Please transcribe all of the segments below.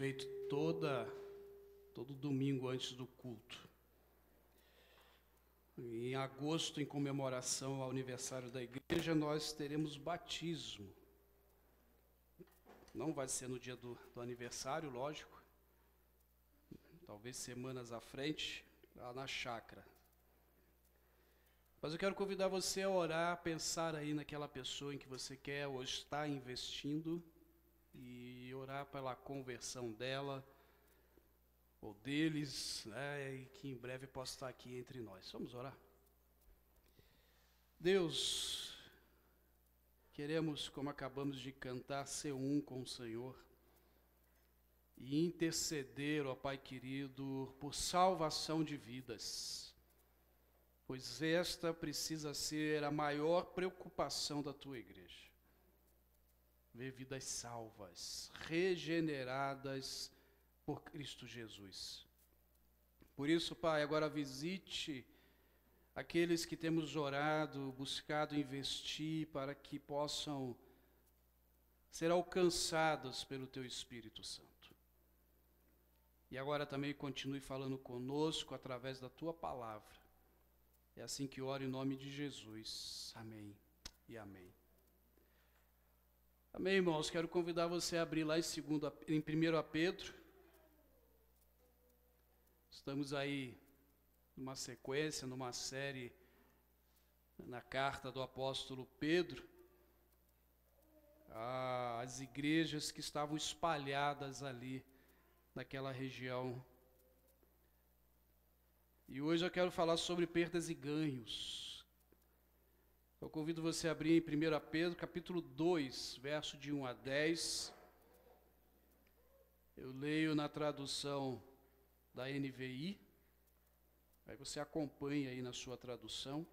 feito todo domingo antes do culto. Em agosto, em comemoração ao aniversário da igreja, nós teremos batismo. Não vai ser no dia do aniversário, lógico. Talvez semanas à frente, lá na chácara. Mas eu quero convidar você a orar, a pensar aí naquela pessoa em que você quer ou está investindo e orar pela conversão dela ou deles, né, e que em breve possa estar aqui entre nós. Vamos orar? Deus, queremos, como acabamos de cantar, ser um com o Senhor e interceder, ó Pai querido, por salvação de vidas, pois esta precisa ser a maior preocupação da Tua igreja. Ver vidas salvas, regeneradas por Cristo Jesus. Por isso, Pai, agora visite aqueles que temos orado, buscado investir para que possam ser alcançados pelo Teu Espírito Santo. E agora também continue falando conosco através da Tua palavra. É assim que oro em nome de Jesus. Amém e amém. Amém, irmãos. Quero convidar você a abrir lá em 1 Pedro. Estamos aí numa sequência, numa série na carta do apóstolo Pedro, às igrejas que estavam espalhadas ali naquela região. E hoje eu quero falar sobre perdas e ganhos. Eu convido você a abrir em 1 Pedro, capítulo 2, verso de 1 a 10. Eu leio na tradução da NVI. Aí você acompanha aí na sua tradução.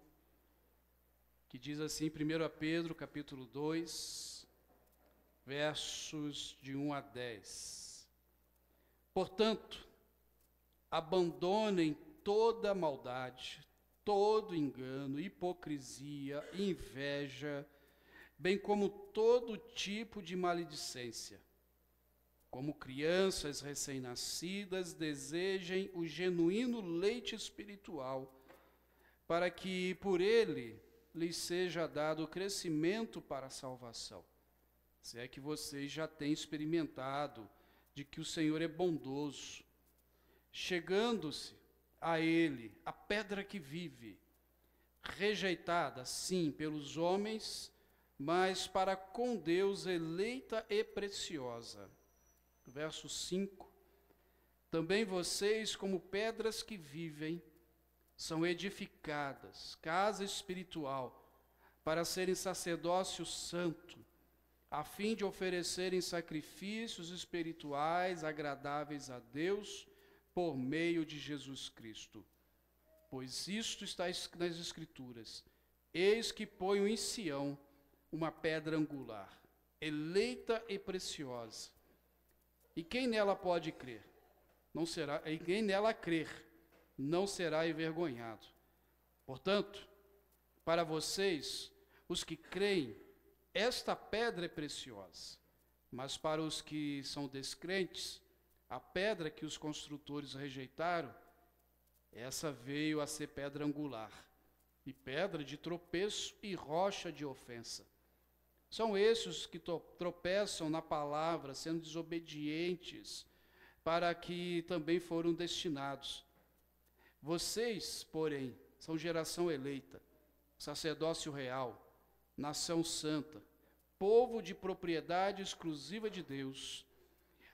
Que diz assim, 1 Pedro, capítulo 2, versos de 1 a 10. Portanto, abandonem toda maldade, todo engano, hipocrisia, inveja, bem como todo tipo de maledicência. Como crianças recém-nascidas, desejem o genuíno leite espiritual, para que por ele lhes seja dado o crescimento para a salvação. Se é que vocês já têm experimentado de que o Senhor é bondoso, chegando-se a ele, a pedra que vive, rejeitada, sim, pelos homens, mas para com Deus eleita e preciosa. Verso 5. Também vocês, como pedras que vivem, são edificadas, casa espiritual, para serem sacerdócio santo, a fim de oferecerem sacrifícios espirituais agradáveis a Deus, por meio de Jesus Cristo. Pois isto está nas Escrituras: eis que ponho em Sião uma pedra angular, eleita e preciosa. E quem nela pode crer? Não será, e quem nela crer, não será envergonhado. Portanto, para vocês, os que creem, esta pedra é preciosa. Mas para os que são descrentes, a pedra que os construtores rejeitaram, essa veio a ser pedra angular, e pedra de tropeço e rocha de ofensa. São esses que tropeçam na palavra, sendo desobedientes, para que também foram destinados. Vocês, porém, são geração eleita, sacerdócio real, nação santa, povo de propriedade exclusiva de Deus,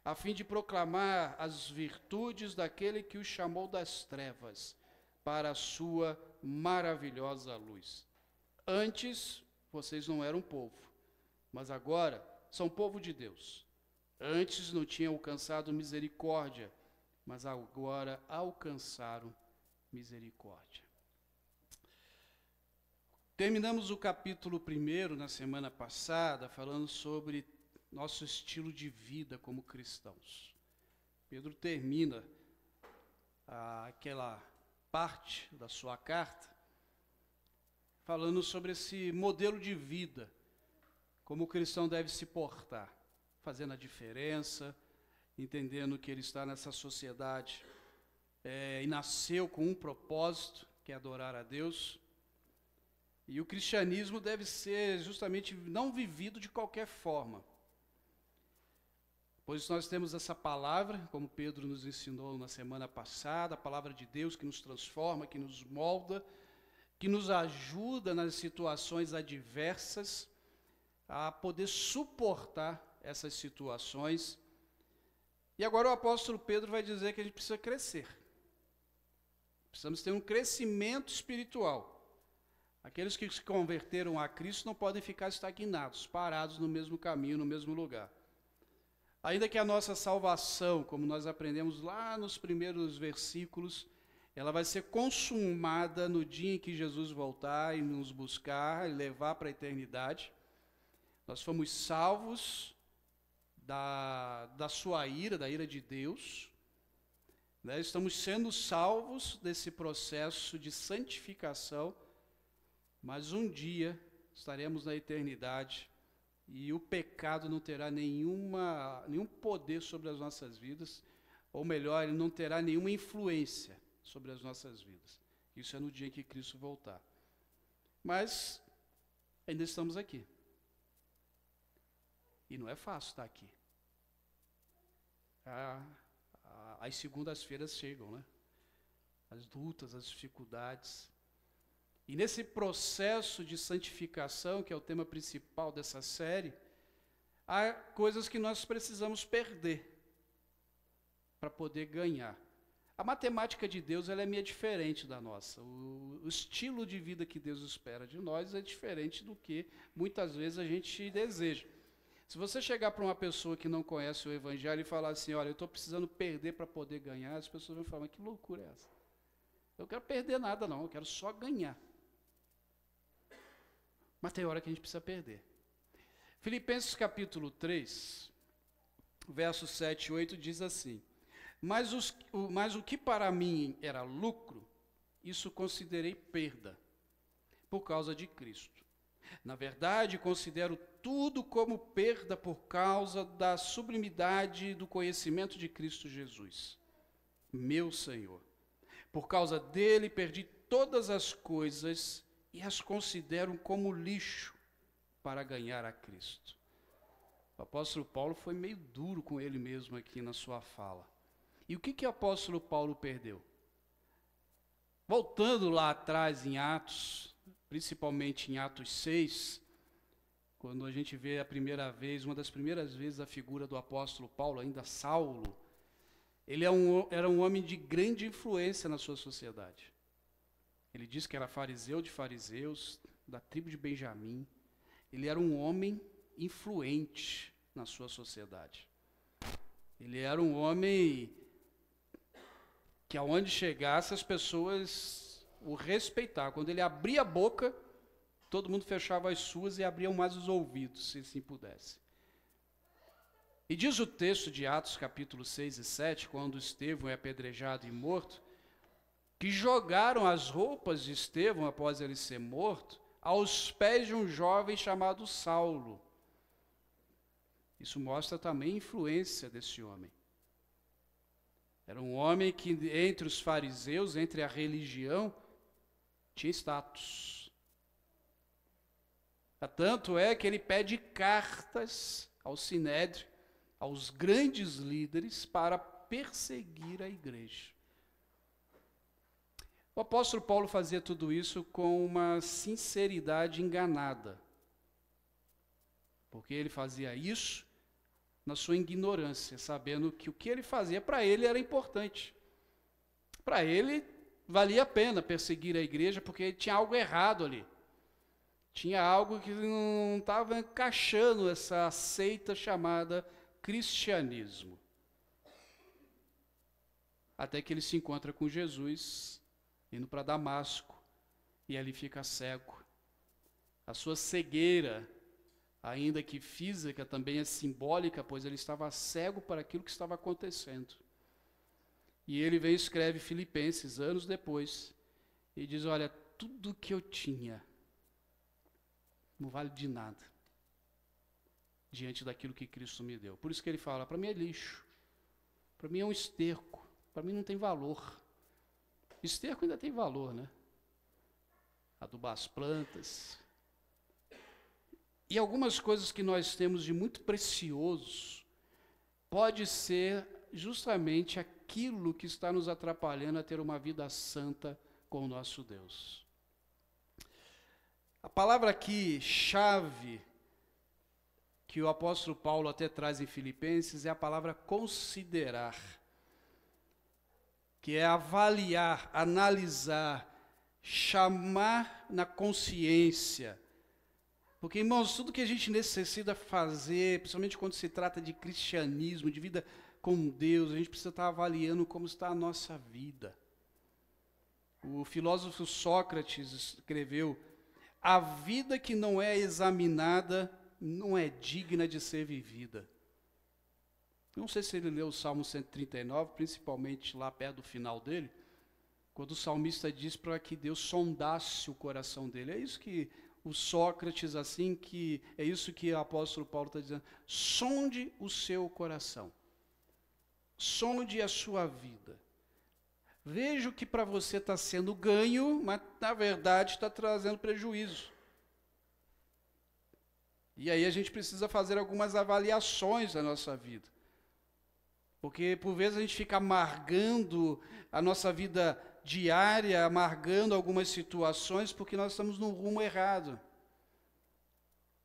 a fim de proclamar as virtudes daquele que os chamou das trevas para a sua maravilhosa luz. Antes, vocês não eram povo, mas agora são povo de Deus. Antes não tinham alcançado misericórdia, mas agora alcançaram misericórdia. Terminamos o capítulo 1 na semana passada, falando sobre nosso estilo de vida como cristãos. Pedro termina aquela parte da sua carta falando sobre esse modelo de vida, como o cristão deve se portar, fazendo a diferença entendendo que ele está nessa sociedade e nasceu com um propósito, que é adorar a Deus. E o cristianismo deve ser justamente não vivido de qualquer forma. Pois nós temos essa palavra, como Pedro nos ensinou na semana passada, a palavra de Deus que nos transforma, que nos molda, que nos ajuda nas situações adversas a poder suportar essas situações. E agora o apóstolo Pedro vai dizer que a gente precisa crescer. Precisamos ter um crescimento espiritual. Aqueles que se converteram a Cristo não podem ficar estagnados, parados no mesmo caminho, no mesmo lugar. Ainda que a nossa salvação, como nós aprendemos lá nos primeiros versículos, ela vai ser consumada no dia em que Jesus voltar e nos buscar e levar para a eternidade. Nós fomos salvos da sua ira, da ira de Deus. Né? Estamos sendo salvos desse processo de santificação, mas um dia estaremos na eternidade e o pecado não terá nenhum poder sobre as nossas vidas, ou melhor, ele não terá nenhuma influência sobre as nossas vidas. Isso é no dia em que Cristo voltar. Mas ainda estamos aqui. E não é fácil estar aqui. As segundas-feiras chegam, né? As lutas, as dificuldades. E nesse processo de santificação, que é o tema principal dessa série, há coisas que nós precisamos perder para poder ganhar. A matemática de Deus ela é meio diferente da nossa. O estilo de vida que Deus espera de nós é diferente do que muitas vezes a gente deseja. Se você chegar para uma pessoa que não conhece o Evangelho e falar assim, olha, eu estou precisando perder para poder ganhar, as pessoas vão falar, mas que loucura é essa? Eu não quero perder nada não, eu quero só ganhar. Mas tem hora que a gente precisa perder. Filipenses capítulo 3, versos 7 e 8 diz assim, mas o que para mim era lucro, isso considerei perda, por causa de Cristo. Na verdade, considero tudo como perda por causa da sublimidade do conhecimento de Cristo Jesus, meu Senhor. Por causa dele, perdi todas as coisas e as considero como lixo para ganhar a Cristo. O apóstolo Paulo foi meio duro com ele mesmo aqui na sua fala. E o que o apóstolo Paulo perdeu? Voltando lá atrás em Atos, principalmente em Atos 6, quando a gente vê a primeira vez, uma das primeiras vezes a figura do apóstolo Paulo, ainda Saulo, ele era um homem de grande influência na sua sociedade. Ele diz que era fariseu de fariseus, da tribo de Benjamim. Ele era um homem influente na sua sociedade. Ele era um homem que aonde chegasse as pessoas o respeitavam. Quando ele abria a boca, todo mundo fechava as suas e abriam mais os ouvidos, se assim pudesse. E diz o texto de Atos capítulo 6 e 7, quando Estevão é apedrejado e morto, que jogaram as roupas de Estevão, após ele ser morto, aos pés de um jovem chamado Saulo. Isso mostra também a influência desse homem. Era um homem que, entre os fariseus, entre a religião, tinha status. Tanto é que ele pede cartas ao Sinédrio, aos grandes líderes, para perseguir a igreja. O apóstolo Paulo fazia tudo isso com uma sinceridade enganada, porque ele fazia isso na sua ignorância, sabendo que o que ele fazia para ele era importante. Para ele valia a pena perseguir a igreja, porque tinha algo errado ali. Tinha algo que não estava encaixando essa seita chamada cristianismo. Até que ele se encontra com Jesus, indo para Damasco, e ali fica cego. A sua cegueira, ainda que física, também é simbólica, pois ele estava cego para aquilo que estava acontecendo. E ele vem e escreve Filipenses, anos depois, e diz, olha, tudo que eu tinha não vale de nada, diante daquilo que Cristo me deu. Por isso que ele fala, para mim é lixo. Para mim é um esterco. Para mim não tem valor. Esterco ainda tem valor, né? Adubar as plantas. E algumas coisas que nós temos de muito precioso pode ser justamente aquilo que está nos atrapalhando a ter uma vida santa com o nosso Deus. A palavra aqui, chave, que o apóstolo Paulo até traz em Filipenses, é a palavra considerar, que é avaliar, analisar, chamar na consciência. Porque, irmãos, tudo que a gente necessita fazer, principalmente quando se trata de cristianismo, de vida com Deus, a gente precisa estar avaliando como está a nossa vida. O filósofo Sócrates escreveu: a vida que não é examinada não é digna de ser vivida. Não sei se ele leu o Salmo 139, principalmente lá perto do final dele, quando o salmista diz para que Deus sondasse o coração dele. É isso que o Sócrates, assim, que é isso que o apóstolo Paulo está dizendo. Sonde o seu coração. Sonde a sua vida. Veja o que para você está sendo ganho, mas na verdade está trazendo prejuízo. E aí a gente precisa fazer algumas avaliações da nossa vida. Porque por vezes a gente fica amargando a nossa vida diária, amargando algumas situações, porque nós estamos no rumo errado.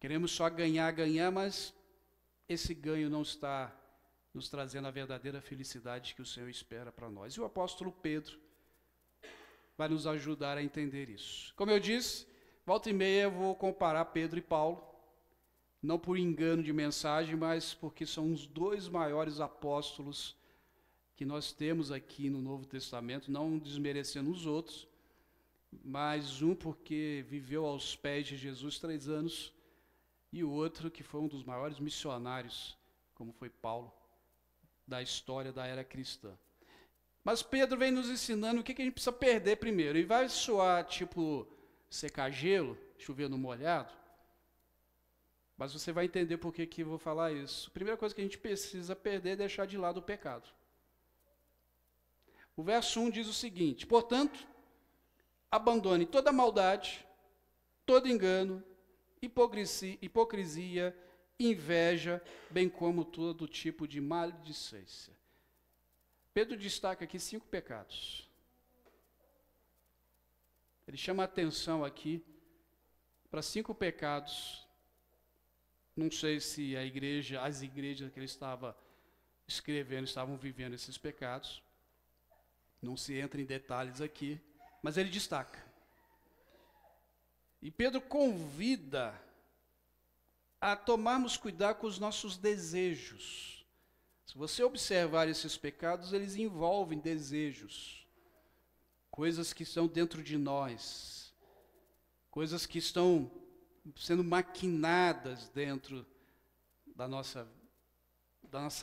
Queremos só ganhar, mas esse ganho não está nos trazendo a verdadeira felicidade que o Senhor espera para nós. E o apóstolo Pedro vai nos ajudar a entender isso. Como eu disse, volta e meia eu vou comparar Pedro e Paulo, não por engano de mensagem, mas porque são os dois maiores apóstolos que nós temos aqui no Novo Testamento, não desmerecendo os outros, mas um porque viveu aos pés de Jesus 3 anos, e o outro que foi um dos maiores missionários, como foi Paulo, da história da era cristã. Mas Pedro vem nos ensinando o que a gente precisa perder primeiro. E vai soar tipo secar gelo, chover no molhado, mas você vai entender por que eu vou falar isso. A primeira coisa que a gente precisa perder é deixar de lado o pecado. O verso 1 diz o seguinte: portanto, abandone toda maldade, todo engano, hipocrisia, inveja, bem como todo tipo de maledicência. Pedro destaca aqui 5 pecados. Ele chama a atenção aqui para 5 pecados. Não sei se as igrejas que ele estava escrevendo estavam vivendo esses pecados. Não se entra em detalhes aqui, mas ele destaca. E Pedro convida a tomarmos cuidado com os nossos desejos. Se você observar esses pecados, eles envolvem desejos, coisas que estão dentro de nós, coisas que estão sendo maquinadas dentro da nossa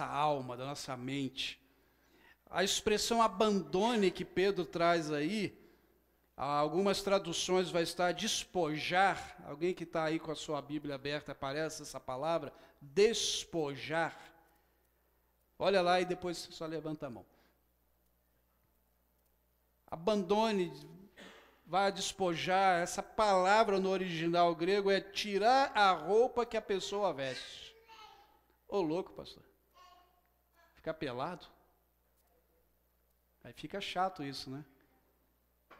alma, da nossa mente. A expressão abandone que Pedro traz aí, algumas traduções vai estar despojar. Alguém que está aí com a sua Bíblia aberta, aparece essa palavra, despojar. Olha lá e depois você só levanta a mão. Abandone, vai despojar. Essa palavra no original grego é tirar a roupa que a pessoa veste. Ô louco, pastor. Ficar pelado? Aí fica chato isso, né?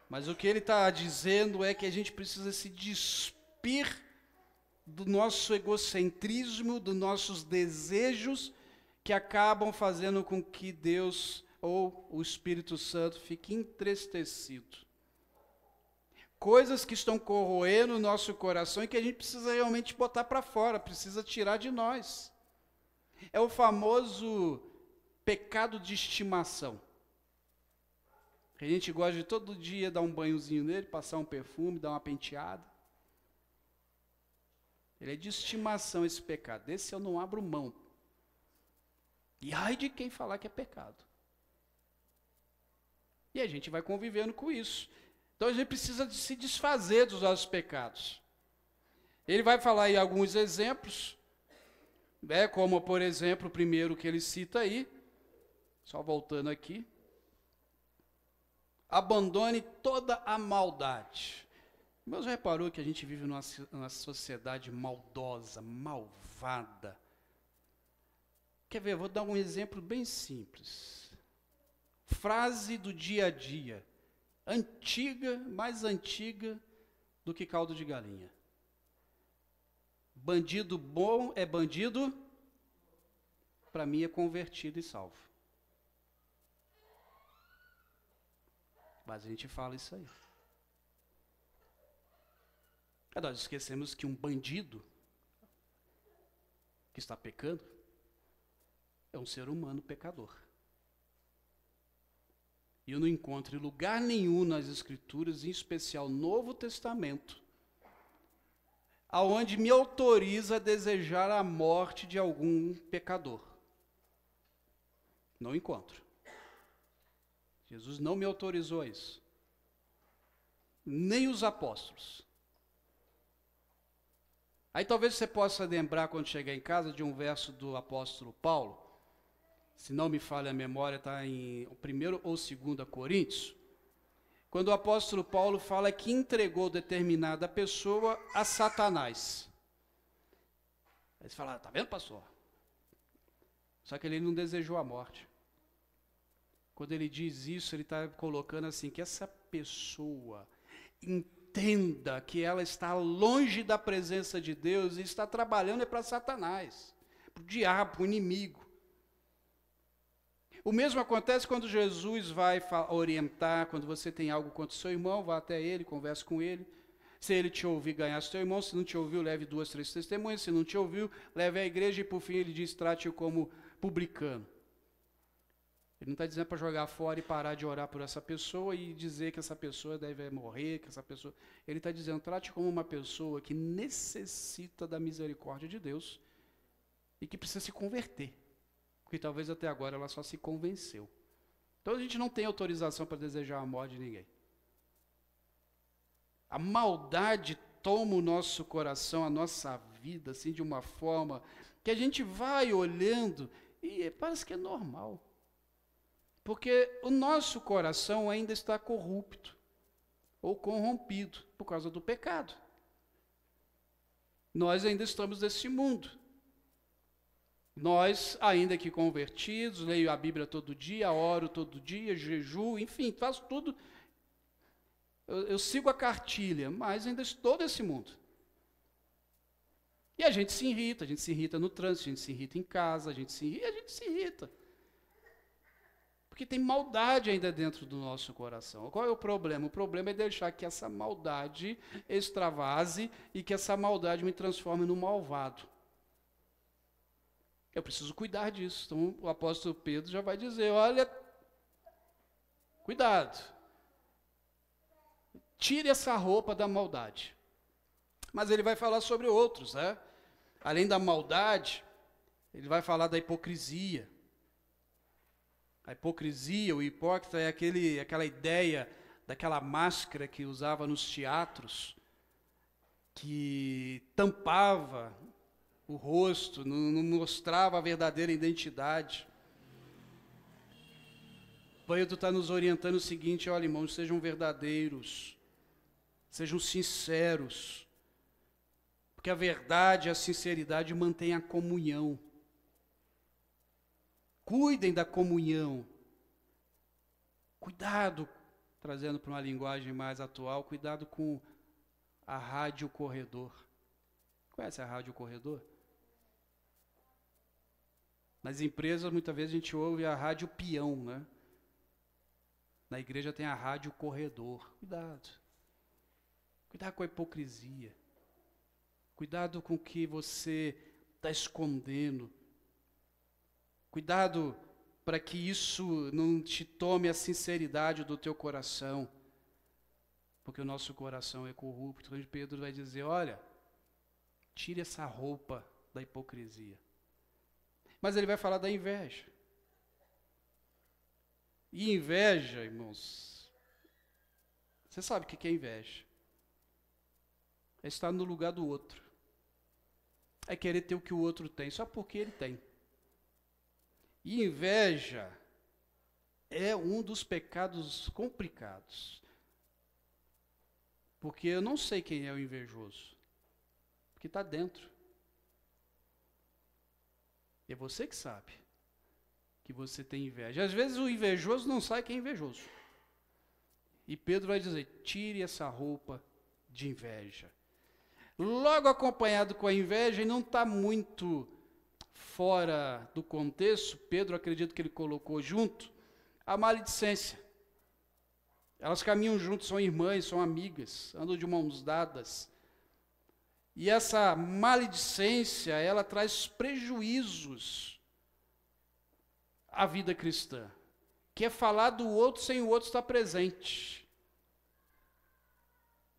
Mas o que ele está dizendo é que a gente precisa se despir do nosso egocentrismo, dos nossos desejos, que acabam fazendo com que Deus ou o Espírito Santo fique entristecido. Coisas que estão corroendo o nosso coração e que a gente precisa realmente botar para fora, precisa tirar de nós. É o famoso pecado de estimação. A gente gosta de todo dia dar um banhozinho nele, passar um perfume, dar uma penteada. Ele é de estimação esse pecado. Desse eu não abro mão. E ai de quem falar que é pecado. E a gente vai convivendo com isso. Então a gente precisa de se desfazer dos nossos pecados. Ele vai falar aí alguns exemplos, como por exemplo o primeiro que ele cita aí, Só voltando aqui. Abandone toda a maldade. Mas já reparou que a gente vive numa sociedade maldosa, malvada? Quer ver? Eu vou dar um exemplo bem simples. Frase do dia a dia. Antiga, mais antiga do que caldo de galinha. Bandido bom é bandido, para mim é convertido e salvo. Mas a gente fala isso aí. Nós esquecemos que um bandido que está pecando é um ser humano pecador. E eu não encontro em lugar nenhum nas Escrituras, em especial no Novo Testamento, aonde me autoriza a desejar a morte de algum pecador. Não encontro. Jesus não me autorizou a isso. Nem os apóstolos. Aí talvez você possa lembrar, quando chegar em casa, de um verso do apóstolo Paulo. Se não me falha a memória, está em 1 ou 2 Coríntios. Quando o apóstolo Paulo fala que entregou determinada pessoa a Satanás. Aí você fala, está vendo, pastor? Só que ele não desejou a morte. Quando ele diz isso, ele está colocando assim, que essa pessoa entenda que ela está longe da presença de Deus e está trabalhando para Satanás, para o diabo, para o inimigo. O mesmo acontece quando Jesus vai orientar, quando você tem algo contra o seu irmão, vá até ele, converse com ele. Se ele te ouvir, ganhar seu irmão. Se não te ouviu, leve 2, 3 testemunhas. Se não te ouviu, leve à igreja e por fim ele diz, trate-o como publicano. Ele não está dizendo para jogar fora e parar de orar por essa pessoa e dizer que essa pessoa deve morrer, que essa pessoa... Ele está dizendo, trate como uma pessoa que necessita da misericórdia de Deus e que precisa se converter. Porque talvez até agora ela só se convenceu. Então a gente não tem autorização para desejar a morte de ninguém. A maldade toma o nosso coração, a nossa vida, assim, de uma forma que a gente vai olhando e parece que é normal. Porque o nosso coração ainda está corrupto ou corrompido por causa do pecado. Nós ainda estamos nesse mundo. Nós, ainda que convertidos, leio a Bíblia todo dia, oro todo dia, jejuo, enfim, faço tudo. Eu sigo a cartilha, mas ainda estou nesse mundo. E a gente se irrita no trânsito, a gente se irrita em casa, a gente se irrita. Porque tem maldade ainda dentro do nosso coração. Qual é o problema? O problema é deixar que essa maldade extravase e que essa maldade me transforme num malvado. Eu preciso cuidar disso. Então o apóstolo Pedro já vai dizer, olha, cuidado. Tire essa roupa da maldade. Mas ele vai falar sobre outros, né? Além da maldade, ele vai falar da hipocrisia. A hipocrisia, o hipócrita é aquela ideia daquela máscara que usava nos teatros, que tampava o rosto, não mostrava a verdadeira identidade. O Pedro está nos orientando o seguinte, olha, irmãos, sejam verdadeiros, sejam sinceros, porque a verdade e a sinceridade mantêm a comunhão. Cuidem da comunhão. Cuidado, trazendo para uma linguagem mais atual, cuidado com a rádio corredor. Conhece a rádio corredor? Nas empresas, muitas vezes a gente ouve a rádio peão, né? Na igreja tem a rádio corredor. Cuidado. Cuidado com a hipocrisia. Cuidado com o que você está escondendo. Cuidado para que isso não te tome a sinceridade do teu coração. Porque o nosso coração é corrupto. Então Pedro vai dizer, olha, tire essa roupa da hipocrisia. Mas ele vai falar da inveja. E inveja, irmãos, você sabe o que é inveja? É estar no lugar do outro. É querer ter o que o outro tem, só porque ele tem. E inveja é um dos pecados complicados. Porque eu não sei quem é o invejoso. Porque está dentro. É você que sabe que você tem inveja. Às vezes o invejoso não sabe quem é invejoso. E Pedro vai dizer, tire essa roupa de inveja. Logo acompanhado com a inveja, e não está muito fora do contexto, Pedro, acredito que ele colocou junto, a maledicência. Elas caminham juntas, são irmãs, são amigas, andam de mãos dadas. E essa maledicência, ela traz prejuízos à vida cristã, que é falar do outro sem o outro estar presente.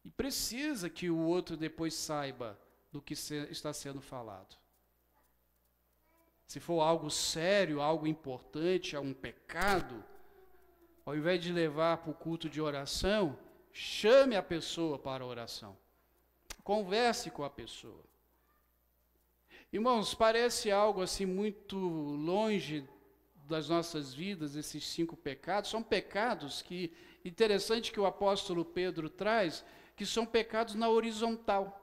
E precisa que o outro depois saiba do que está sendo falado. Se for algo sério, algo importante, um pecado, ao invés de levar para o culto de oração, chame a pessoa para a oração. Converse com a pessoa. Irmãos, parece algo assim muito longe das nossas vidas, esses 5 pecados. São pecados que, interessante que o apóstolo Pedro traz, que são pecados na horizontal.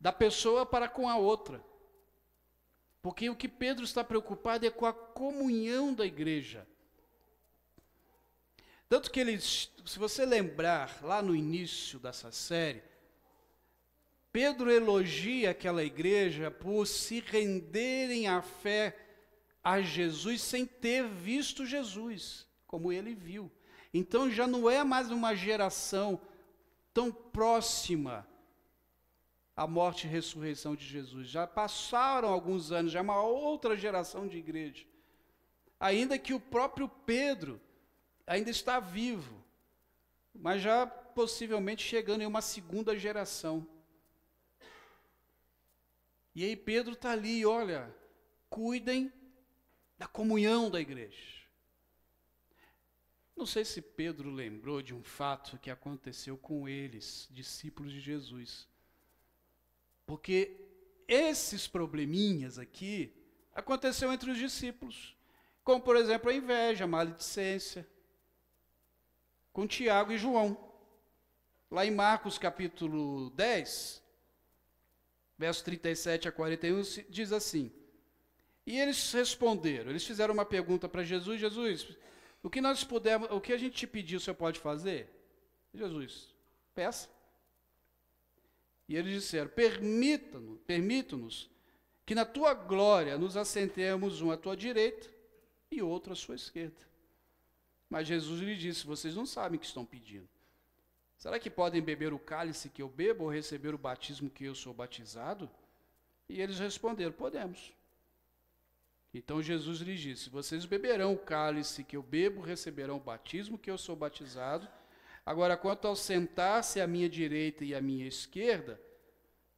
Da pessoa para com a outra. Porque o que Pedro está preocupado é com a comunhão da igreja. Tanto que ele, se você lembrar, lá no início dessa série, Pedro elogia aquela igreja por se renderem à fé a Jesus sem ter visto Jesus, como ele viu. Então já não é mais uma geração tão próxima à morte e ressurreição de Jesus. Já passaram alguns anos, já é uma outra geração de igreja. Ainda que o próprio Pedro ainda está vivo, mas já possivelmente chegando em uma segunda geração. E aí Pedro está ali, olha, cuidem da comunhão da igreja. Não sei se Pedro lembrou de um fato que aconteceu com eles, discípulos de Jesus. Porque esses probleminhas aqui aconteceu entre os discípulos. Como, por exemplo, a inveja, a maledicência, com Tiago e João. Lá em Marcos capítulo 10, verso 37 a 41, diz assim, e eles responderam, eles fizeram uma pergunta para Jesus, Jesus, o que a gente te pediu, o senhor pode fazer? Jesus, peça. E eles disseram, permita-nos que na tua glória nos assentemos um à tua direita e outro à sua esquerda. Mas Jesus lhe disse, vocês não sabem o que estão pedindo. Será que podem beber o cálice que eu bebo ou receber o batismo que eu sou batizado? E eles responderam, podemos. Então Jesus lhes disse, vocês beberão o cálice que eu bebo, receberão o batismo que eu sou batizado. Agora, quanto ao sentar-se à minha direita e à minha esquerda,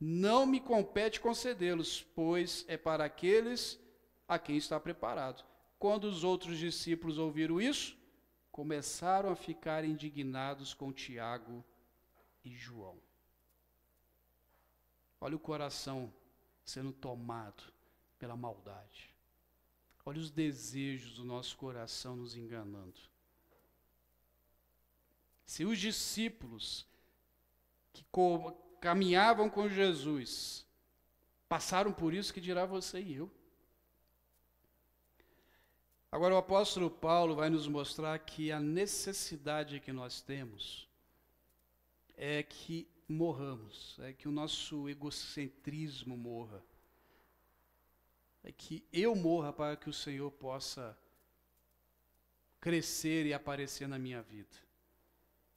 não me compete concedê-los, pois é para aqueles a quem está preparado. Quando os outros discípulos ouviram isso, começaram a ficar indignados com Tiago e João. Olha o coração sendo tomado pela maldade. Olha os desejos do nosso coração nos enganando. Se os discípulos que caminhavam com Jesus passaram por isso, que dirá você e eu? Agora o apóstolo Paulo vai nos mostrar que a necessidade que nós temos é que morramos, é que o nosso egocentrismo morra, é que eu morra para que o Senhor possa crescer e aparecer na minha vida.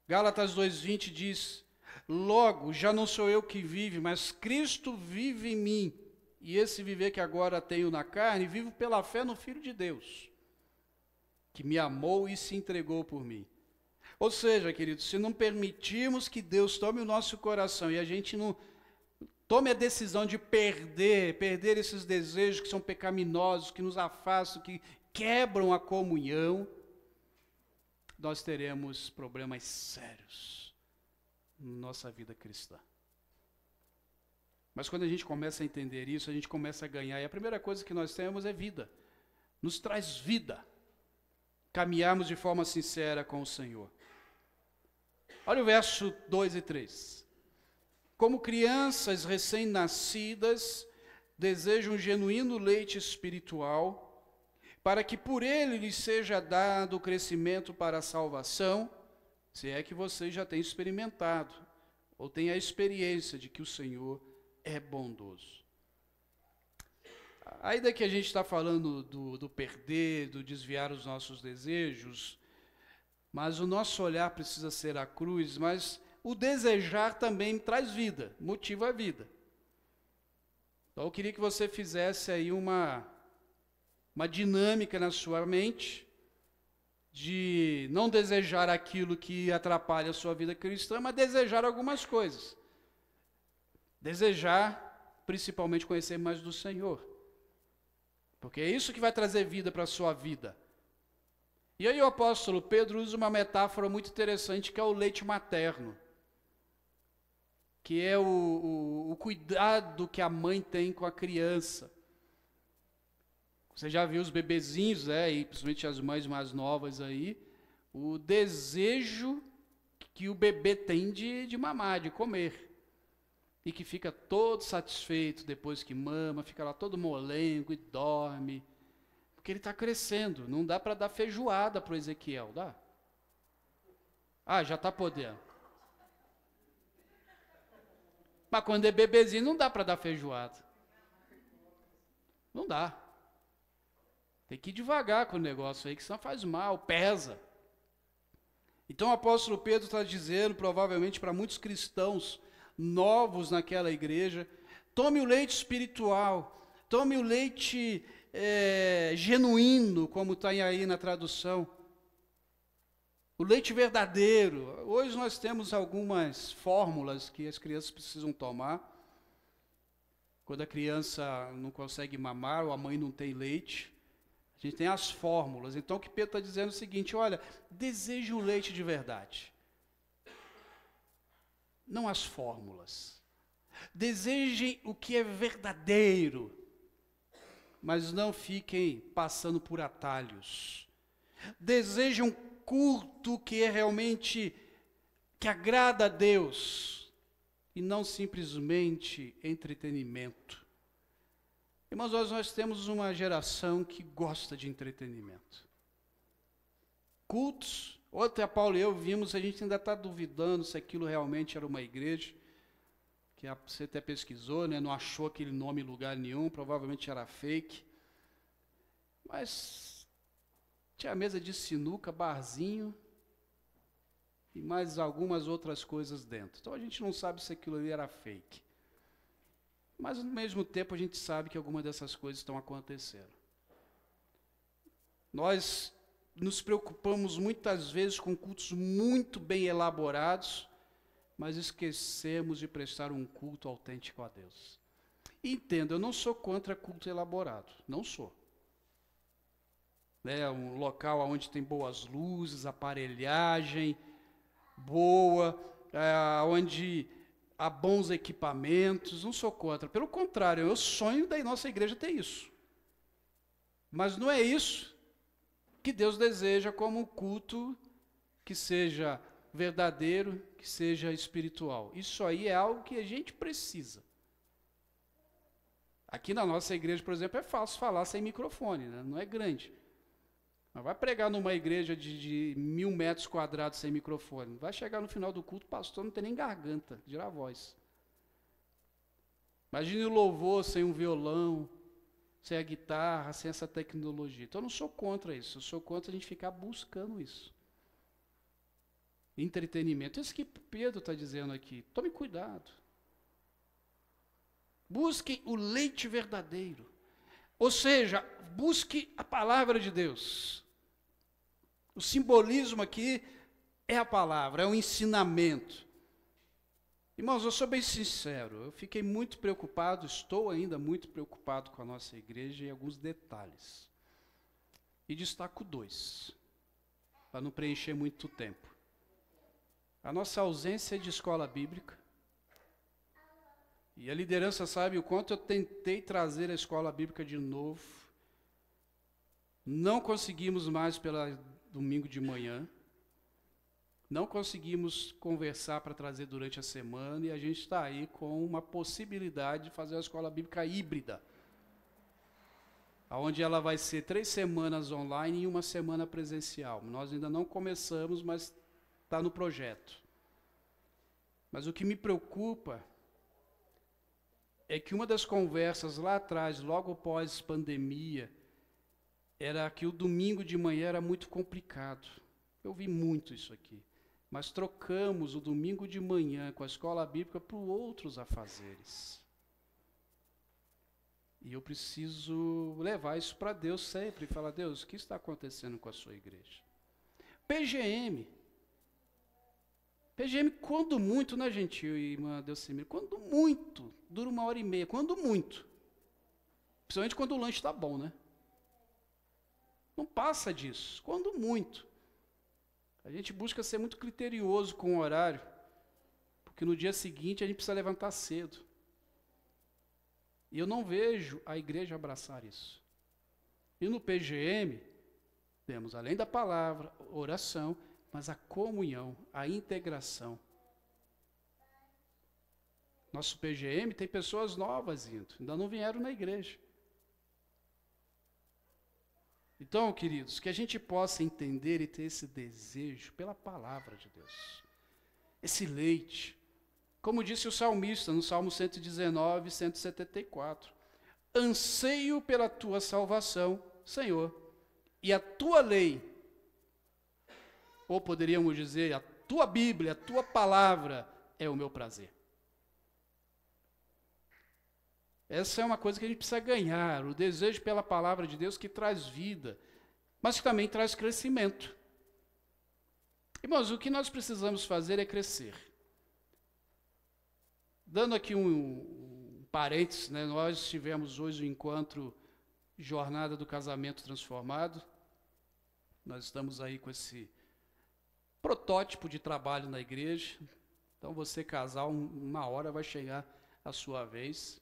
Gálatas 2:20 diz, logo, já não sou eu que vive, mas Cristo vive em mim, e esse viver que agora tenho na carne, vivo pela fé no Filho de Deus, que me amou e se entregou por mim. Ou seja, queridos, se não permitirmos que Deus tome o nosso coração e a gente não tome a decisão de perder esses desejos que são pecaminosos, que nos afastam, que quebram a comunhão, nós teremos problemas sérios na nossa vida cristã. Mas quando a gente começa a entender isso, a gente começa a ganhar, e a primeira coisa que nós temos é vida. nos traz vida, caminharmos de forma sincera com o Senhor. Olha o verso 2 e 3. Como crianças recém-nascidas, desejam um genuíno leite espiritual, para que por ele lhes seja dado o crescimento para a salvação, se é que vocês já têm experimentado, ou têm a experiência de que o Senhor é bondoso. Ainda que a gente está falando do perder, do desviar os nossos desejos, mas o nosso olhar precisa ser a cruz, mas o desejar também traz vida, motiva a vida. Então eu queria que você fizesse aí uma dinâmica na sua mente, de não desejar aquilo que atrapalha a sua vida cristã, mas desejar algumas coisas. Desejar, principalmente, conhecer mais do Senhor. Porque é isso que vai trazer vida para a sua vida. E aí o apóstolo Pedro usa uma metáfora muito interessante, que é o leite materno. Que é o cuidado que a mãe tem com a criança. Você já viu os bebezinhos, e principalmente as mães mais novas aí, o desejo que o bebê tem de mamar, de comer. E que fica todo satisfeito depois que mama, fica lá todo molengo e dorme. Porque ele está crescendo, não dá para dar feijoada para o Ezequiel, dá? Ah, já está podendo. Mas quando é bebezinho não dá para dar feijoada. Não dá. Tem que ir devagar com o negócio aí, que senão faz mal, pesa. Então o apóstolo Pedro está dizendo, provavelmente para muitos cristãos novos naquela igreja, tome o leite espiritual, tome o leite genuíno, como está aí na tradução. O leite verdadeiro. Hoje nós temos algumas fórmulas que as crianças precisam tomar. Quando a criança não consegue mamar ou a mãe não tem leite, a gente tem as fórmulas. Então o que Pedro está dizendo é o seguinte: olha, deseje um leite de verdade. Não as fórmulas. Desejem o que é verdadeiro, mas não fiquem passando por atalhos. Desejem um culto que é realmente, que agrada a Deus, e não simplesmente entretenimento. Irmãos, nós temos uma geração que gosta de entretenimento. Cultos, ontem a Paulo e eu vimos, a gente ainda está duvidando se aquilo realmente era uma igreja, que você até pesquisou, não achou aquele nome em lugar nenhum, provavelmente era fake. Mas tinha mesa de sinuca, barzinho e mais algumas outras coisas dentro. Então a gente não sabe se aquilo ali era fake. Mas ao mesmo tempo a gente sabe que algumas dessas coisas estão acontecendo. Nós nos preocupamos muitas vezes com cultos muito bem elaborados, mas esquecemos de prestar um culto autêntico a Deus. Entenda, eu não sou contra culto elaborado, não sou. Um local onde tem boas luzes, aparelhagem boa, onde há bons equipamentos, não sou contra. Pelo contrário, eu sonho da nossa igreja ter isso. Mas não é isso que Deus deseja como um culto que seja verdadeiro, que seja espiritual. Isso aí é algo que a gente precisa. Aqui na nossa igreja, por exemplo, é fácil falar sem microfone, né? Não é grande. Mas vai pregar numa igreja de 1000 metros quadrados sem microfone. Vai chegar no final do culto, o pastor não tem nem garganta, dirá voz. Imagine o louvor sem um violão, sem a guitarra, sem essa tecnologia. Então eu não sou contra isso, eu sou contra a gente ficar buscando isso. Entretenimento. Isso que Pedro está dizendo aqui. Tome cuidado. Busquem o leite verdadeiro. Ou seja, busque a palavra de Deus. O simbolismo aqui é a palavra, é o ensinamento. Irmãos, eu sou bem sincero, eu fiquei muito preocupado, estou ainda muito preocupado com a nossa igreja em alguns detalhes. E destaco 2, para não preencher muito tempo. A nossa ausência de escola bíblica. E a liderança sabe o quanto eu tentei trazer a escola bíblica de novo. Não conseguimos mais pela domingo de manhã. Não conseguimos conversar para trazer durante a semana e a gente está aí com uma possibilidade de fazer uma escola bíblica híbrida, onde ela vai ser 3 semanas online e 1 semana presencial. Nós ainda não começamos, mas está no projeto. Mas o que me preocupa é que uma das conversas lá atrás, logo após pandemia, era que o domingo de manhã era muito complicado. Eu vi muito isso aqui. Mas trocamos o domingo de manhã com a escola bíblica por outros afazeres. E eu preciso levar isso para Deus sempre e falar: Deus, o que está acontecendo com a sua igreja? PGM, quando muito, né, gente, irmã Delcimir? Quando muito, dura 1h30, quando muito. Principalmente quando o lanche está bom, né? Não passa disso, quando muito. A gente busca ser muito criterioso com o horário, porque no dia seguinte a gente precisa levantar cedo. E eu não vejo a igreja abraçar isso. E no PGM, temos, além da palavra, oração, mas a comunhão, a integração. Nosso PGM tem pessoas novas indo, ainda não vieram na igreja. Então, queridos, que a gente possa entender e ter esse desejo pela palavra de Deus. Esse leite. Como disse o salmista no Salmo 119, 174. Anseio pela tua salvação, Senhor, e a tua lei, ou poderíamos dizer, a tua Bíblia, a tua palavra é o meu prazer. Essa é uma coisa que a gente precisa ganhar, o desejo pela palavra de Deus que traz vida, mas que também traz crescimento. Irmãos, o que nós precisamos fazer é crescer. Dando aqui um parênteses, né, nós tivemos hoje o encontro Jornada do Casamento Transformado. Nós estamos aí com esse protótipo de trabalho na igreja. Então você casal, uma hora vai chegar a sua vez.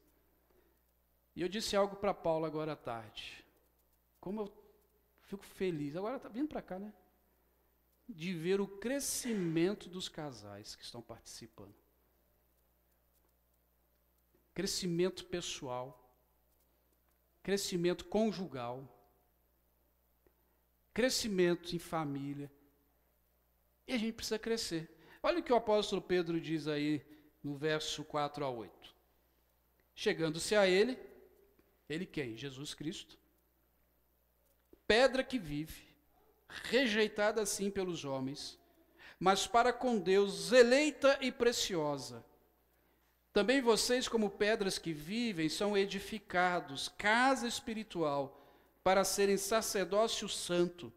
E eu disse algo para Paula agora à tarde. Como eu fico feliz, agora está vindo para cá, né? De ver o crescimento dos casais que estão participando. Crescimento pessoal, crescimento conjugal, crescimento em família. E a gente precisa crescer. Olha o que o apóstolo Pedro diz aí no verso 4 a 8. Chegando-se a ele quem? Jesus Cristo. Pedra que vive, rejeitada assim pelos homens, mas para com Deus eleita e preciosa. Também vocês, como pedras que vivem, são edificados, casa espiritual, para serem sacerdócio santo,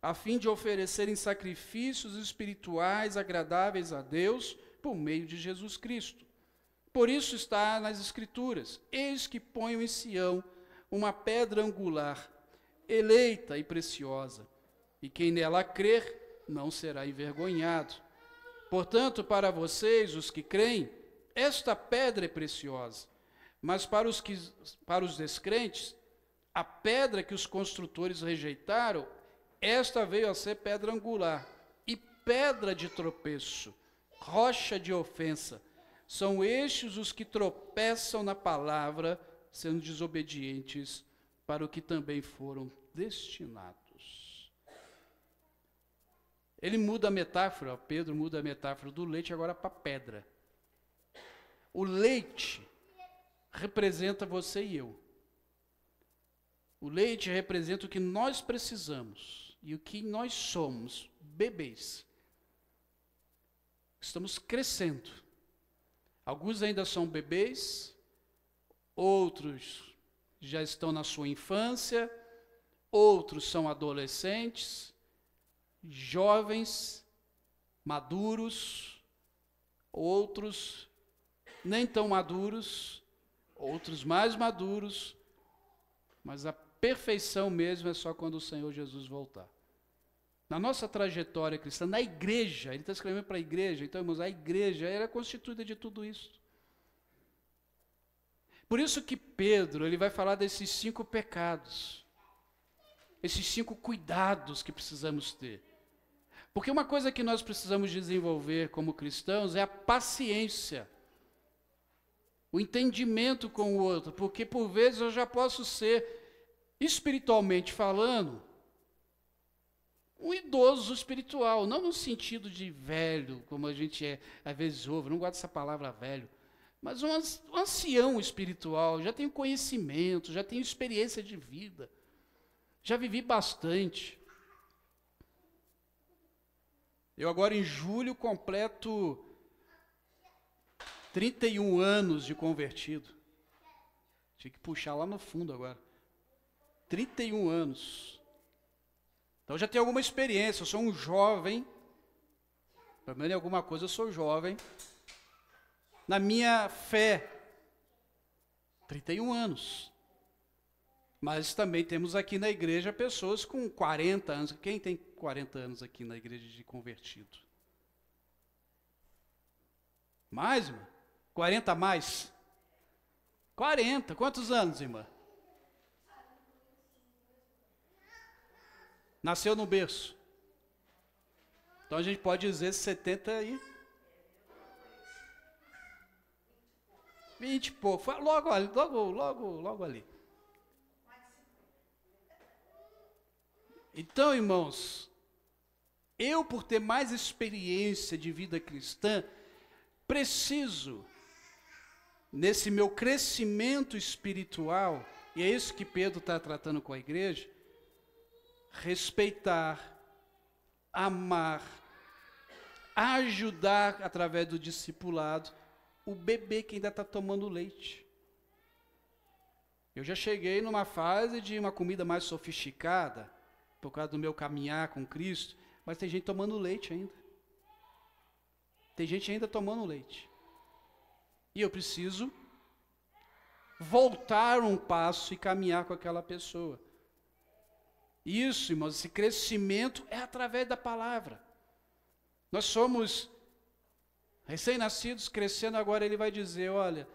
a fim de oferecerem sacrifícios espirituais agradáveis a Deus por meio de Jesus Cristo. Por isso está nas Escrituras: eis que ponho em Sião uma pedra angular, eleita e preciosa, e quem nela crer não será envergonhado. Portanto, para vocês, os que creem, esta pedra é preciosa, mas para os descrentes, a pedra que os construtores rejeitaram, esta veio a ser pedra angular e pedra de tropeço, rocha de ofensa. São estes os que tropeçam na palavra, sendo desobedientes para o que também foram destinados. Ele muda a metáfora, Pedro muda a metáfora do leite agora para a pedra. O leite representa você e eu. O leite representa o que nós precisamos e o que nós somos, bebês. Estamos crescendo. Alguns ainda são bebês, outros já estão na sua infância, outros são adolescentes, jovens, maduros, outros nem tão maduros, outros mais maduros, mas a perfeição mesmo é só quando o Senhor Jesus voltar. Na nossa trajetória cristã, na igreja, ele está escrevendo para a igreja, então, irmãos, a igreja era constituída de tudo isso. Por isso que Pedro, ele vai falar desses 5 pecados. esses 5 cuidados que precisamos ter. Porque uma coisa que nós precisamos desenvolver como cristãos é a paciência, o entendimento com o outro, porque por vezes eu já posso ser, espiritualmente falando, um idoso espiritual, não no sentido de velho, como a gente às vezes ouve, não gosto dessa palavra velho, mas um ancião espiritual, já tenho conhecimento, já tenho experiência de vida, já vivi bastante. Eu agora em julho completo 31 anos de convertido. Tinha que puxar lá no fundo agora. 31 anos. Então já tenho alguma experiência, eu sou um jovem. Pelo menos em alguma coisa eu sou jovem. Na minha fé. 31 anos. Mas também temos aqui na igreja pessoas com 40 anos. Quem tem 40 anos aqui na igreja de convertido? Mais, irmã? 40 a mais? 40. Quantos anos, irmã? Nasceu no berço. Então a gente pode dizer 70 e 20 e pouco. Logo ali. Então, irmãos, eu por ter mais experiência de vida cristã, preciso, nesse meu crescimento espiritual, e é isso que Pedro está tratando com a igreja, respeitar, amar, ajudar através do discipulado o bebê que ainda está tomando leite. Eu já cheguei numa fase de uma comida mais sofisticada, por causa do meu caminhar com Cristo, mas tem gente tomando leite ainda. Tem gente ainda tomando leite. E eu preciso voltar um passo e caminhar com aquela pessoa. Isso, irmãos, esse crescimento é através da palavra. Nós somos recém-nascidos, crescendo, agora ele vai dizer, olha,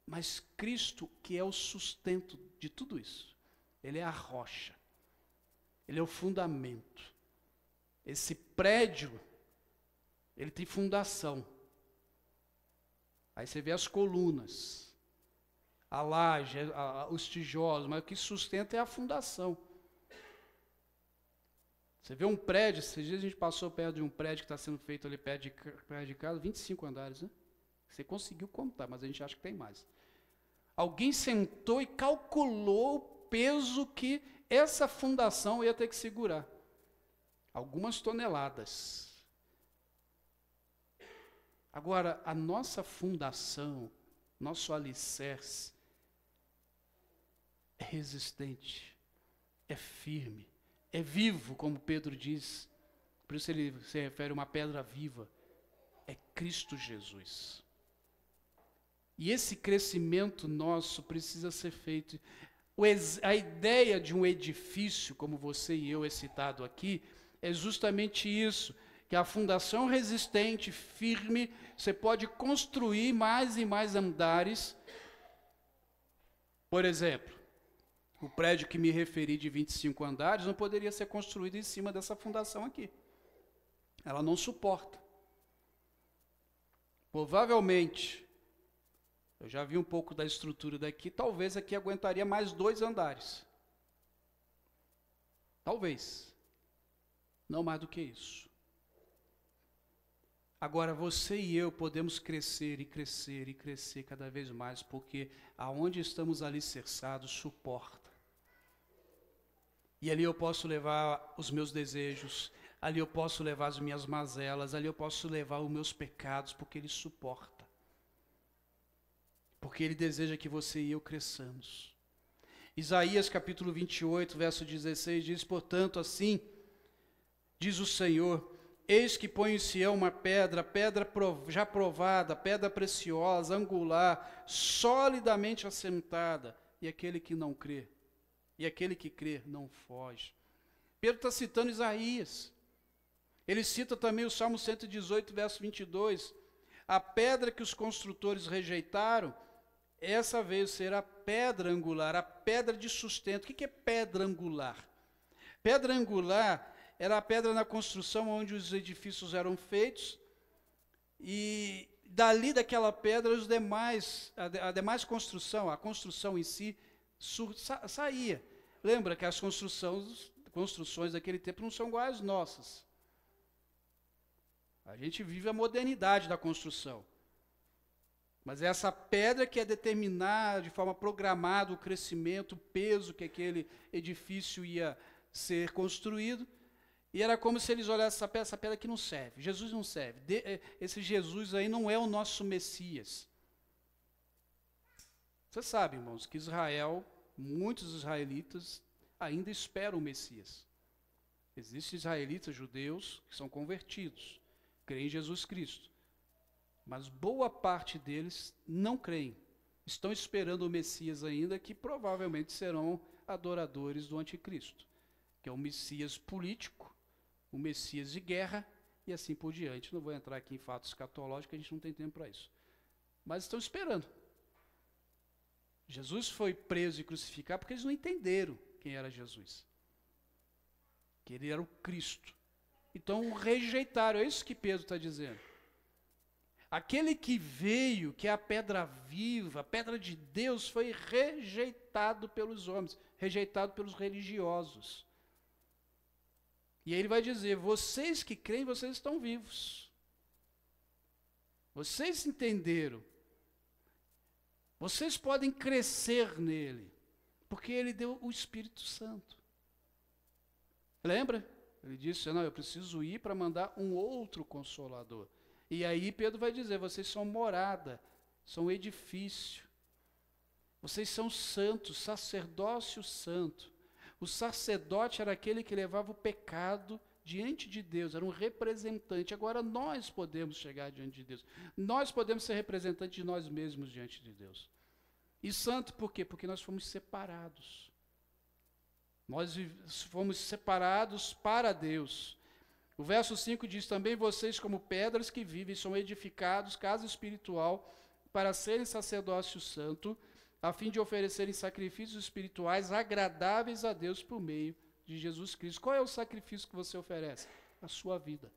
mas Cristo que é o sustento de tudo isso. Ele é a rocha. Ele é o fundamento. Esse prédio, ele tem fundação. Aí você vê as colunas, a laje, os tijolos, mas o que sustenta é a fundação. Você vê um prédio, esses dias a gente passou perto de um prédio que está sendo feito ali perto de casa, 25 andares, né? Você conseguiu contar, mas a gente acha que tem mais. Alguém sentou e calculou o peso que essa fundação ia ter que segurar. Algumas toneladas. Agora, a nossa fundação, nosso alicerce, é resistente, é firme, é vivo, como Pedro diz. Por isso ele se refere a uma pedra viva. É Cristo Jesus. E esse crescimento nosso precisa ser feito. A ideia de um edifício, como você e eu é citado aqui, é justamente isso, que a fundação resistente, firme, você pode construir mais e mais andares. Por exemplo, o prédio que me referi de 25 andares não poderia ser construído em cima dessa fundação aqui. Ela não suporta. Provavelmente, eu já vi um pouco da estrutura daqui, talvez aqui aguentaria mais 2 andares. Talvez. Não mais do que isso. Agora, você e eu podemos crescer e crescer e crescer cada vez mais, porque aonde estamos alicerçados suporta. E ali eu posso levar os meus desejos, ali eu posso levar as minhas mazelas, ali eu posso levar os meus pecados, porque ele suporta. Porque ele deseja que você e eu cresçamos. Isaías capítulo 28, verso 16, diz, portanto, assim, diz o Senhor, eis que põe em Sião uma pedra, já provada, pedra preciosa, angular, solidamente assentada, e aquele que não crê, e aquele que crê não foge. Pedro está citando Isaías. Ele cita também o Salmo 118, verso 22, a pedra que os construtores rejeitaram, essa veio ser a pedra angular, a pedra de sustento. O que é pedra angular? Pedra angular era a pedra na construção onde os edifícios eram feitos, e dali daquela pedra a demais construção, a construção em si, saía. Lembra que as construções daquele tempo não são iguais às nossas. A gente vive a modernidade da construção. Mas é essa pedra que é determinar de forma programada o crescimento, o peso que aquele edifício ia ser construído. E era como se eles olhassem essa pedra que não serve. Jesus não serve. Esse Jesus aí não é o nosso Messias. Você sabe, irmãos, que Israel, muitos israelitas ainda esperam o Messias. Existem israelitas judeus que são convertidos, creem em Jesus Cristo. Mas boa parte deles não creem. Estão esperando o Messias ainda, que provavelmente serão adoradores do anticristo, que é um Messias político, um Messias de guerra e assim por diante. Não vou entrar aqui em fatos escatológicos, a gente não tem tempo para isso. Mas estão esperando. Jesus foi preso e crucificado porque eles não entenderam quem era Jesus. Que ele era o Cristo. Então o rejeitaram, é isso que Pedro está dizendo. Aquele que veio, que é a pedra viva, a pedra de Deus, foi rejeitado pelos homens, rejeitado pelos religiosos. E aí ele vai dizer, vocês que creem, vocês estão vivos. Vocês entenderam. Vocês podem crescer nele, porque ele deu o Espírito Santo. Lembra? Ele disse, não, eu preciso ir para mandar um outro Consolador. E aí Pedro vai dizer, vocês são morada, são edifício. Vocês são santos, sacerdócio santo. O sacerdote era aquele que levava o pecado diante de Deus, era um representante. Agora nós podemos chegar diante de Deus. Nós podemos ser representantes de nós mesmos diante de Deus. E santo por quê? Porque nós fomos separados. Nós fomos separados para Deus. O verso 5 diz, também vocês como pedras que vivem são edificados, casa espiritual, para serem sacerdócio santo, a fim de oferecerem sacrifícios espirituais agradáveis a Deus por meio de Jesus Cristo. Qual é o sacrifício que você oferece? A sua vida.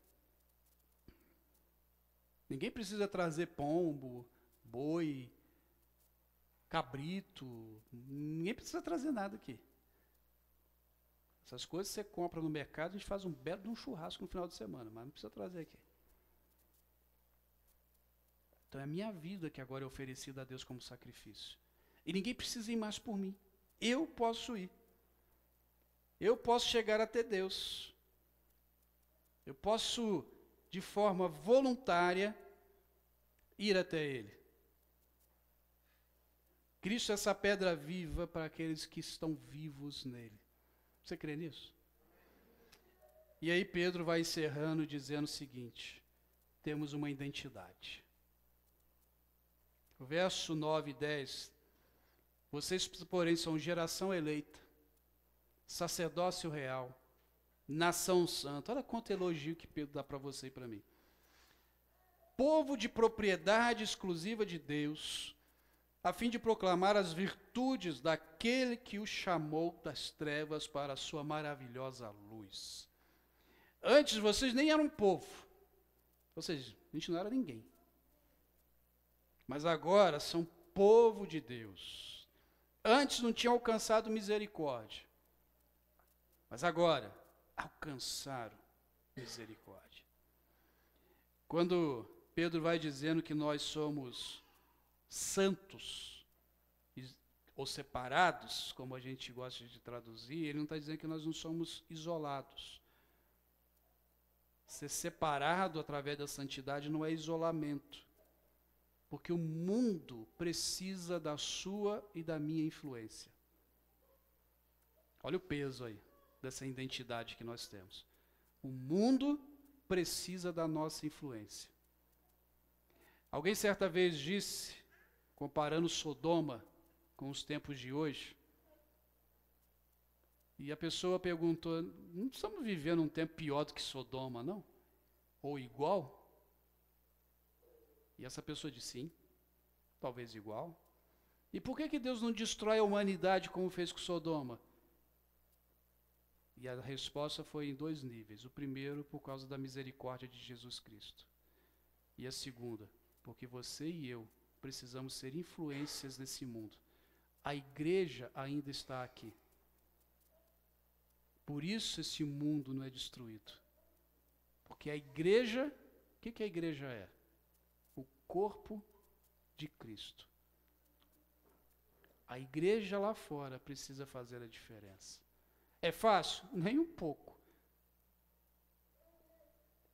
Ninguém precisa trazer pombo, boi, cabrito, ninguém precisa trazer nada aqui. Essas coisas você compra no mercado, a gente faz um belo de um churrasco no final de semana, mas não precisa trazer aqui. Então é a minha vida que agora é oferecida a Deus como sacrifício. E ninguém precisa ir mais por mim. Eu posso ir. Eu posso chegar até Deus. Eu posso, de forma voluntária, ir até Ele. Cristo é essa pedra viva para aqueles que estão vivos nele. Você crê nisso? E aí Pedro vai encerrando dizendo o seguinte, temos uma identidade. O verso 9 e 10, vocês, porém, são geração eleita, sacerdócio real, nação santa. Olha quanto elogio que Pedro dá para você e para mim. Povo de propriedade exclusiva de Deus, a fim de proclamar as virtudes daquele que o chamou das trevas para a sua maravilhosa luz. Antes vocês nem eram povo, ou seja, a gente não era ninguém. Mas agora são povo de Deus. Antes não tinham alcançado misericórdia, mas agora alcançaram misericórdia. Quando Pedro vai dizendo que nós somos santos, ou separados, como a gente gosta de traduzir, ele não está dizendo que nós não somos isolados. Ser separado através da santidade não é isolamento, porque o mundo precisa da sua e da minha influência. Olha o peso aí, dessa identidade que nós temos. O mundo precisa da nossa influência. Alguém certa vez disse, comparando Sodoma com os tempos de hoje, e a pessoa perguntou, não estamos vivendo um tempo pior do que Sodoma, não? Ou igual? E essa pessoa disse, sim, talvez igual. E por que Deus não destrói a humanidade como fez com Sodoma? E a resposta foi em 2 níveis. O primeiro, por causa da misericórdia de Jesus Cristo. E a segunda, porque você e eu precisamos ser influências nesse mundo. A igreja ainda está aqui. Por isso esse mundo não é destruído. Porque a igreja, o que a igreja é? O corpo de Cristo. A igreja lá fora precisa fazer a diferença. É fácil? Nem um pouco.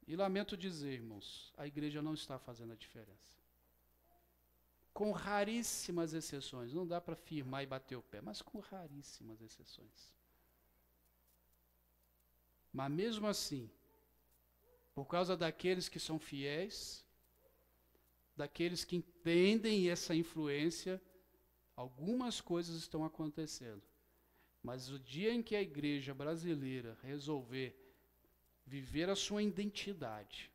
E lamento dizer, irmãos, a igreja não está fazendo a diferença. Com raríssimas exceções. Não dá para afirmar e bater o pé, mas com raríssimas exceções. Mas mesmo assim, por causa daqueles que são fiéis, daqueles que entendem essa influência, algumas coisas estão acontecendo. Mas o dia em que a igreja brasileira resolver viver a sua identidade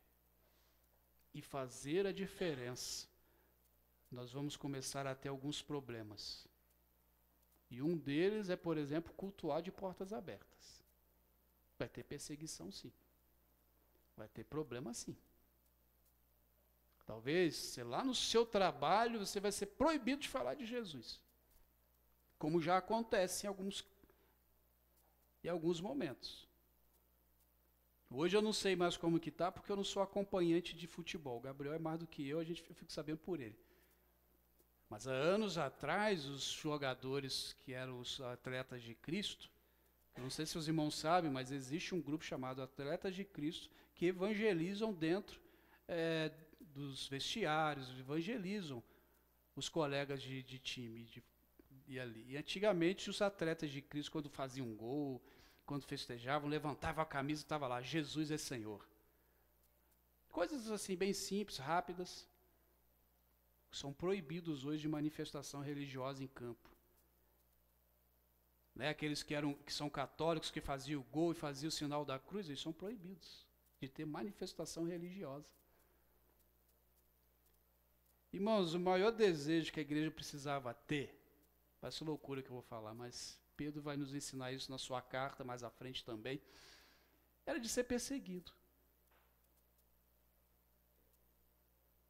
e fazer a diferença, nós vamos começar a ter alguns problemas. E um deles é, por exemplo, cultuar de portas abertas. Vai ter perseguição, sim. Vai ter problema, sim. Talvez, sei lá, no seu trabalho, você vai ser proibido de falar de Jesus. Como já acontece em alguns momentos. Hoje eu não sei mais como que está, porque eu não sou acompanhante de futebol. O Gabriel é mais do que eu fico sabendo por ele. Mas há anos atrás, os jogadores que eram os atletas de Cristo, eu não sei se os irmãos sabem, mas existe um grupo chamado Atletas de Cristo que evangelizam dentro dos vestiários, evangelizam os colegas de time. E antigamente os atletas de Cristo, quando faziam um gol, quando festejavam, levantavam a camisa e estava lá, Jesus é Senhor. Coisas assim bem simples, rápidas, são proibidos hoje de manifestação religiosa em campo. Né? Aqueles que são católicos, que faziam o gol e faziam o sinal da cruz, eles são proibidos de ter manifestação religiosa. Irmãos, o maior desejo que a igreja precisava ter, parece loucura que eu vou falar, mas Pedro vai nos ensinar isso na sua carta, mais à frente também, era de ser perseguido.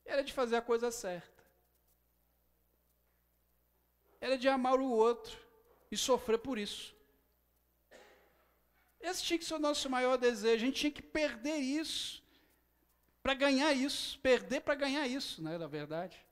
Era de fazer a coisa certa. Era de amar o outro e sofrer por isso. Esse tinha que ser o nosso maior desejo. A gente tinha que perder isso para ganhar isso. Perder para ganhar isso, não é na verdade?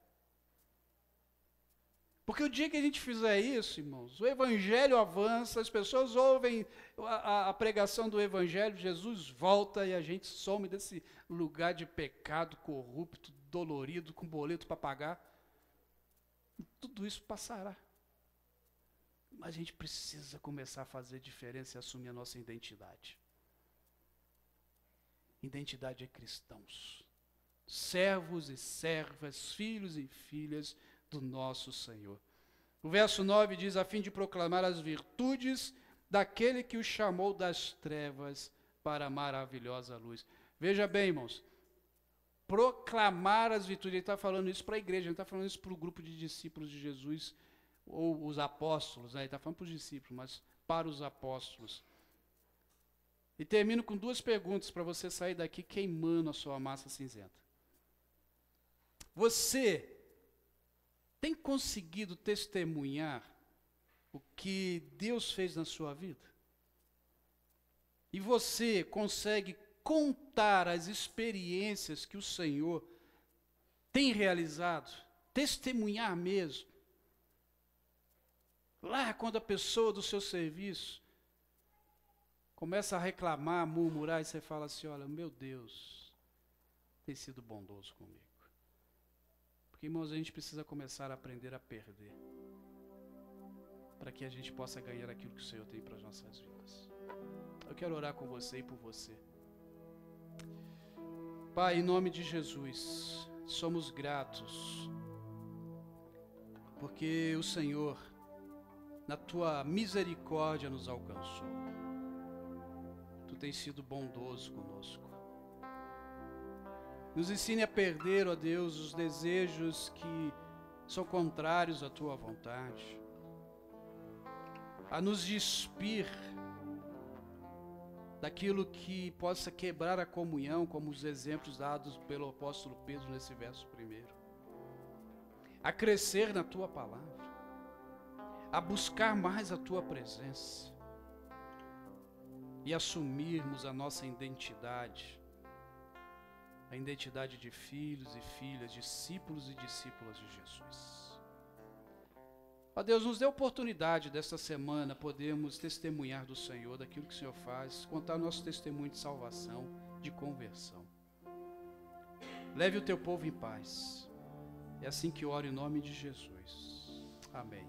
Porque o dia que a gente fizer isso, irmãos, o evangelho avança, as pessoas ouvem a pregação do evangelho, Jesus volta e a gente some desse lugar de pecado corrupto, dolorido, com boleto para pagar. Tudo isso passará. Mas a gente precisa começar a fazer diferença e assumir a nossa identidade. Identidade é cristãos. Servos e servas, filhos e filhas do nosso Senhor. O verso 9 diz, a fim de proclamar as virtudes daquele que o chamou das trevas para a maravilhosa luz. Veja bem, irmãos, proclamar as virtudes, ele está falando isso para a igreja, ele não está falando isso para o grupo de discípulos de Jesus, ou os apóstolos, né? Ele está falando para os discípulos, mas para os apóstolos. E termino com 2 perguntas para você sair daqui queimando a sua massa cinzenta. Você tem conseguido testemunhar o que Deus fez na sua vida? E você consegue contar as experiências que o Senhor tem realizado? Testemunhar mesmo? Lá, quando a pessoa do seu serviço começa a reclamar, a murmurar, e você fala assim, olha, meu Deus, tem sido bondoso comigo. Porque, irmãos, a gente precisa começar a aprender a perder, para que a gente possa ganhar aquilo que o Senhor tem para as nossas vidas. Eu quero orar com você e por você. Pai, em nome de Jesus, somos gratos, porque o Senhor, na tua misericórdia, nos alcançou. Tu tens sido bondoso conosco. Nos ensine a perder, ó Deus, os desejos que são contrários à tua vontade. A nos despir daquilo que possa quebrar a comunhão, como os exemplos dados pelo apóstolo Pedro nesse verso primeiro. A crescer na tua palavra, a buscar mais a tua presença e assumirmos a nossa identidade, a identidade de filhos e filhas, discípulos e discípulas de Jesus. Ó Deus, nos dê a oportunidade desta semana podermos testemunhar do Senhor, daquilo que o Senhor faz, contar nosso testemunho de salvação, de conversão. Leve o teu povo em paz. É assim que eu oro em nome de Jesus. Amém.